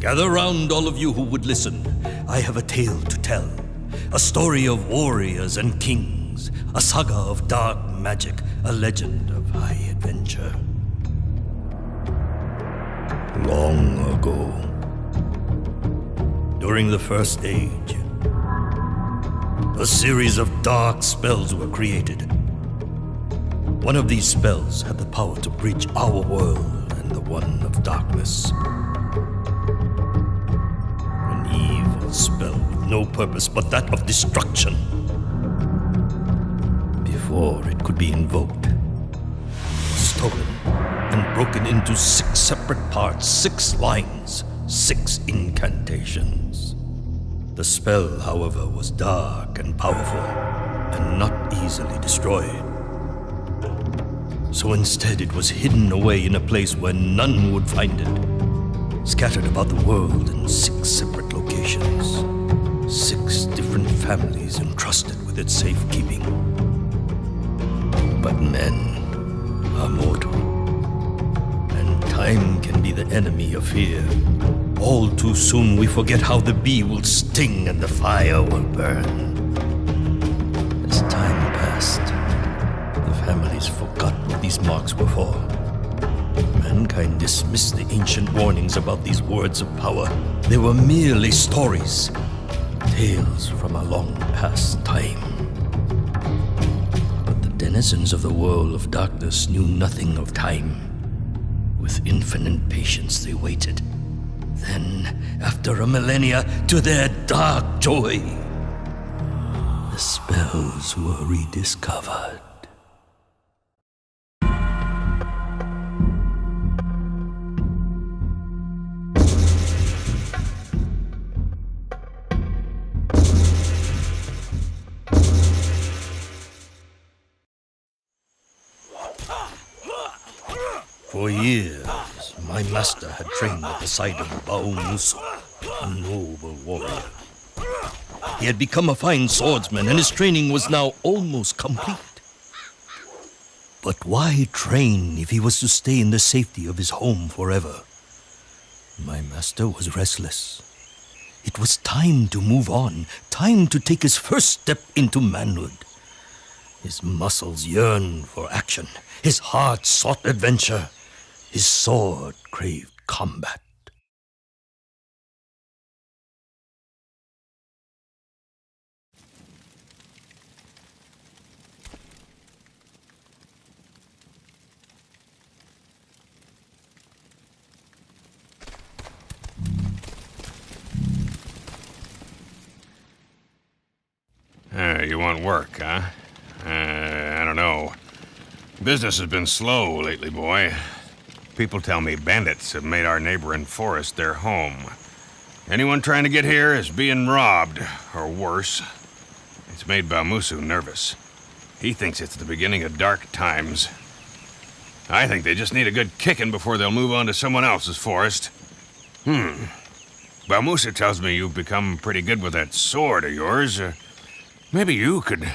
Gather round, all of you who would listen. I have a tale to tell. A story of warriors and kings. A saga of dark magic. A legend of high adventure. Long ago, during the First Age, a series of dark spells were created. One of these spells had the power to bridge our world and the one of darkness. An evil spell with no purpose but that of destruction. Before it could be invoked, stolen and broken into 6 separate parts, 6 lines, 6 incantations. The spell, however, was dark and powerful and not easily destroyed. So instead it was hidden away in a place where none would find it, scattered about the world in 6 separate locations, 6 different families entrusted with its safekeeping. But men are mortal, and time can be the enemy of fear. All too soon we forget how the bee will sting and the fire will burn. As time passed, the families forgot what these marks were for. Mankind dismissed the ancient warnings about these words of power. They were merely stories, tales from a long past time. But the denizens of the world of darkness knew nothing of time. With infinite patience they waited. Then, after a millennia, to their dark joy, the spells were rediscovered. For years, my master had trained at the side of Musu, a noble warrior. He had become a fine swordsman, and his training was now almost complete. But why train if he was to stay in the safety of his home forever? My master was restless. It was time to move on, time to take his first step into manhood. His muscles yearned for action. His heart sought adventure. His sword craved combat. You want work, huh? I don't know. Business has been slow lately, boy. People tell me bandits have made our neighboring forest their home. Anyone trying to get here is being robbed, or worse. It's made Musu nervous. He thinks it's the beginning of dark times. I think they just need a good kicking before they'll move on to someone else's forest. Musu tells me you've become pretty good with that sword of yours. Maybe you could...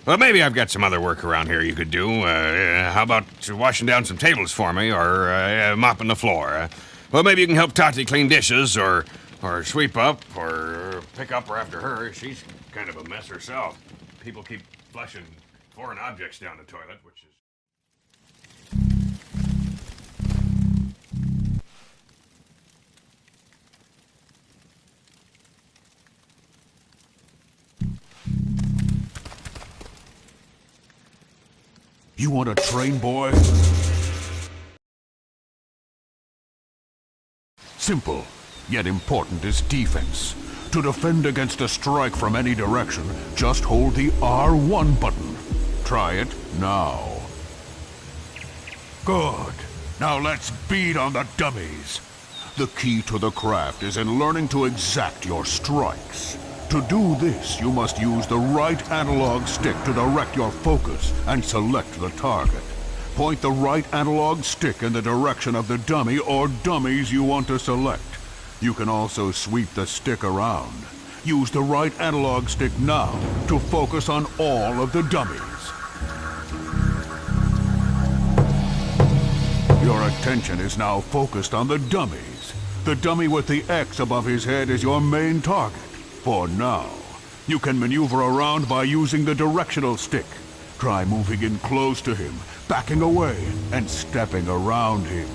Well, maybe I've got some other work around here you could do. How about washing down some tables for me, or mopping the floor? Well, maybe you can help Tati clean dishes, or sweep up, or pick up after her. She's kind of a mess herself. People keep flushing foreign objects down the toilet, which is... You want to train, boy? Simple, yet important is defense. To defend against a strike from any direction, just hold the R1 button. Try it now. Good. Now let's beat on the dummies. The key to the craft is in learning to exact your strikes. To do this, you must use the right analog stick to direct your focus and select the target. Point the right analog stick in the direction of the dummy or dummies you want to select. You can also sweep the stick around. Use the right analog stick now to focus on all of the dummies. Your attention is now focused on the dummies. The dummy with the X above his head is your main target. For now, you can maneuver around by using the directional stick. Try moving in close to him, backing away, and stepping around him.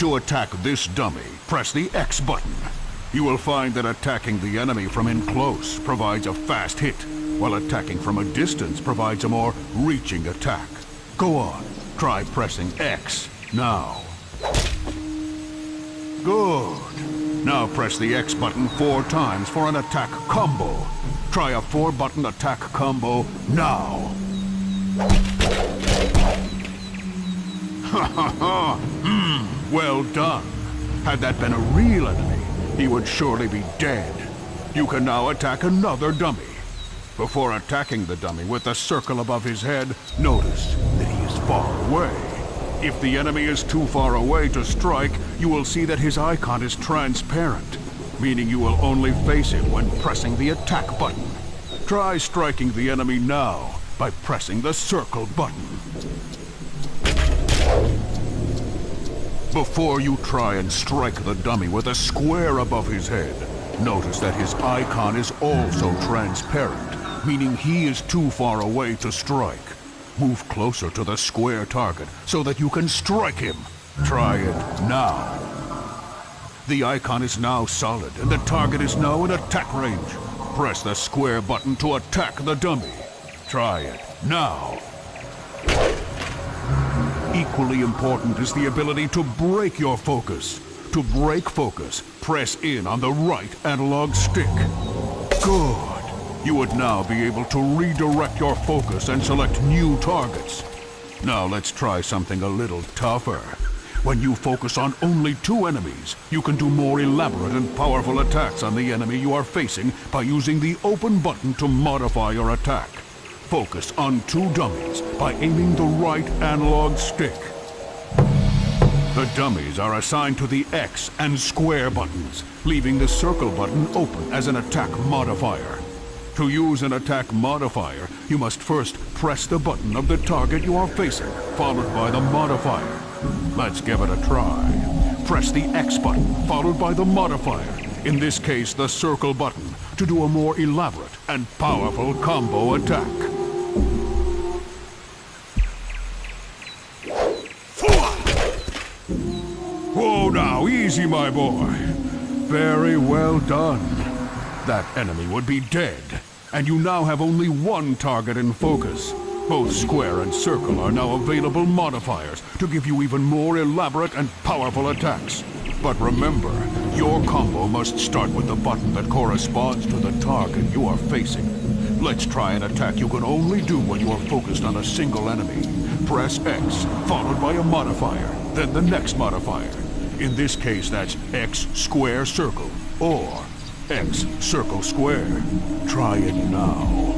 To attack this dummy, press the X button. You will find that attacking the enemy from in close provides a fast hit, while attacking from a distance provides a more reaching attack. Go on, try pressing X now. Good. Now press the X button 4 times for an attack combo. Try a 4-button attack combo now. Ha ha ha! Well done. Had that been a real enemy, he would surely be dead. You can now attack another dummy. Before attacking the dummy with the circle above his head, notice that he is far away. If the enemy is too far away to strike, you will see that his icon is transparent, meaning you will only face him when pressing the attack button. Try striking the enemy now by pressing the circle button. Before you try and strike the dummy with a square above his head, notice that his icon is also transparent, meaning he is too far away to strike. Move closer to the square target so that you can strike him. Try it now. The icon is now solid and the target is now in attack range. Press the square button to attack the dummy. Try it now. Equally important is the ability to break your focus. To break focus, press in on the right analog stick. Good. You would now be able to redirect your focus and select new targets. Now let's try something a little tougher. When you focus on only 2 enemies, you can do more elaborate and powerful attacks on the enemy you are facing by using the open button to modify your attack. Focus on 2 dummies by aiming the right analog stick. The dummies are assigned to the X and square buttons, leaving the circle button open as an attack modifier. To use an attack modifier, you must first press the button of the target you are facing, followed by the modifier. Let's give it a try. Press the X button, followed by the modifier, in this case the circle button, to do a more elaborate and powerful combo attack. Whoa now, easy my boy. Very well done. That enemy would be dead, and you now have only 1 target in focus. Both square and circle are now available modifiers to give you even more elaborate and powerful attacks. But remember, your combo must start with the button that corresponds to the target you are facing. Let's try an attack you can only do when you are focused on a single enemy. Press X, followed by a modifier, then the next modifier. In this case, that's X square circle, or X circle square. Try it now.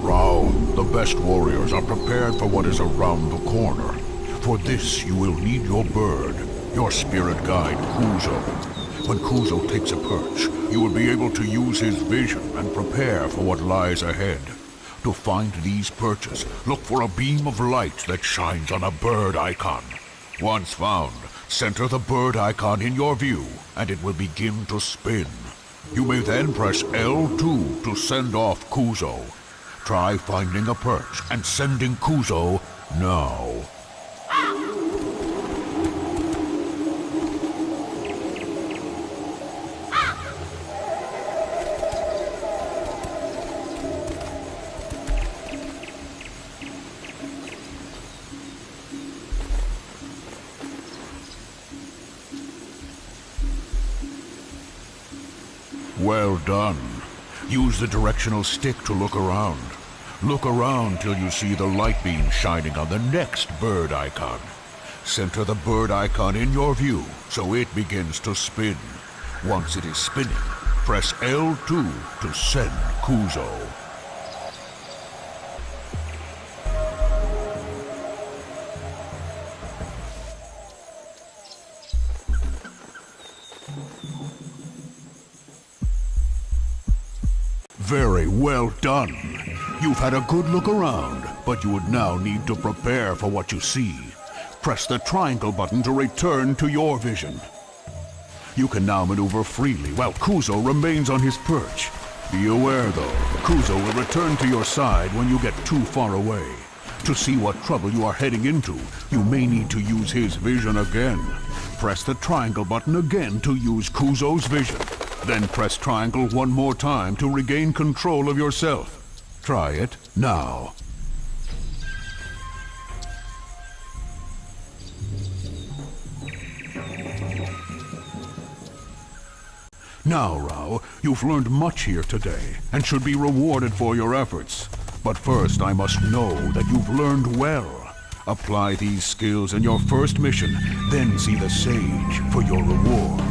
Round, the best warriors are prepared for what is around the corner. For this, you will need your bird, your spirit guide, Kuzo. When Kuzo takes a perch, you will be able to use his vision and prepare for what lies ahead. To find these perches, look for a beam of light that shines on a bird icon. Once found, center the bird icon in your view, and it will begin to spin. You may then press L2 to send off Kuzo. Try finding a perch and sending Kuzo now. Well done. Use the directional stick to look around. Look around till you see the light beam shining on the next bird icon. Center the bird icon in your view so it begins to spin. Once it is spinning, press L2 to send Kuzo. Very well done. You've had a good look around, but you would now need to prepare for what you see. Press the triangle button to return to your vision. You can now maneuver freely while Kuzo remains on his perch. Be aware, though, Kuzo will return to your side when you get too far away. To see what trouble you are heading into, you may need to use his vision again. Press the triangle button again to use Kuzo's vision. Then press triangle one more time to regain control of yourself. Try it now. Now, Rao, you've learned much here today, and should be rewarded for your efforts. But first, I must know that you've learned well. Apply these skills in your first mission, then see the sage for your reward.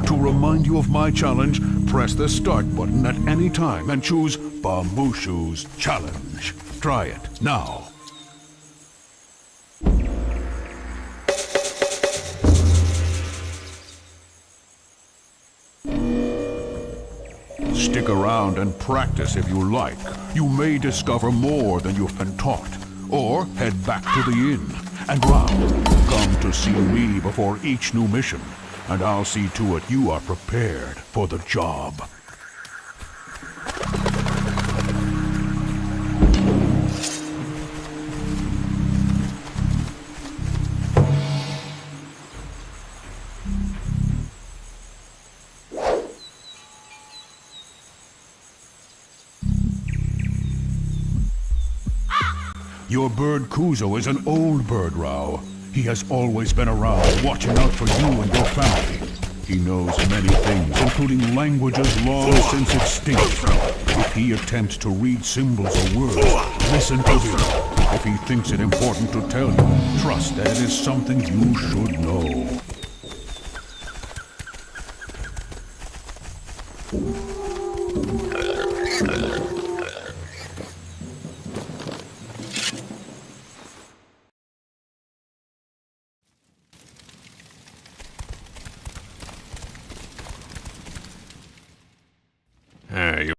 To remind you of my challenge, press the start button at any time and choose Bambushu's Challenge. Try it now. Stick around and practice if you like. You may discover more than you've been taught. Or head back to the inn. And round, come to see me before each new mission. And I'll see to it you are prepared for the job. Your bird Kuzo is an old bird, Rao. He has always been around, watching out for you and your family. He knows many things, including languages long since extinct. If he attempts to read symbols or words, listen to him. If he thinks it important to tell you, trust that it is something you should know. You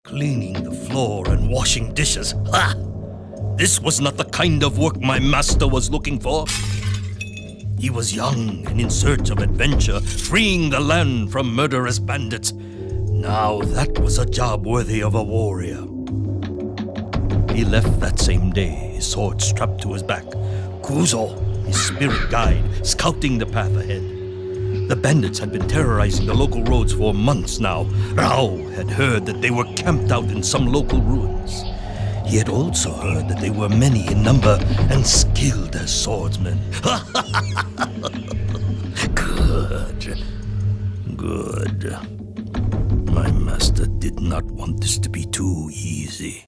Cleaning the floor and washing dishes. Ha! This was not the kind of work my master was looking for. He was young and in search of adventure, freeing the land from murderous bandits. Now that was a job worthy of a warrior. He left that same day, his sword strapped to his back. Kuzo, his spirit guide, scouting the path ahead. The bandits had been terrorizing the local roads for months now. Rao had heard that they were camped out in some local ruins. He had also heard that they were many in number and skilled as swordsmen. Good. Good. My master did not want this to be too easy.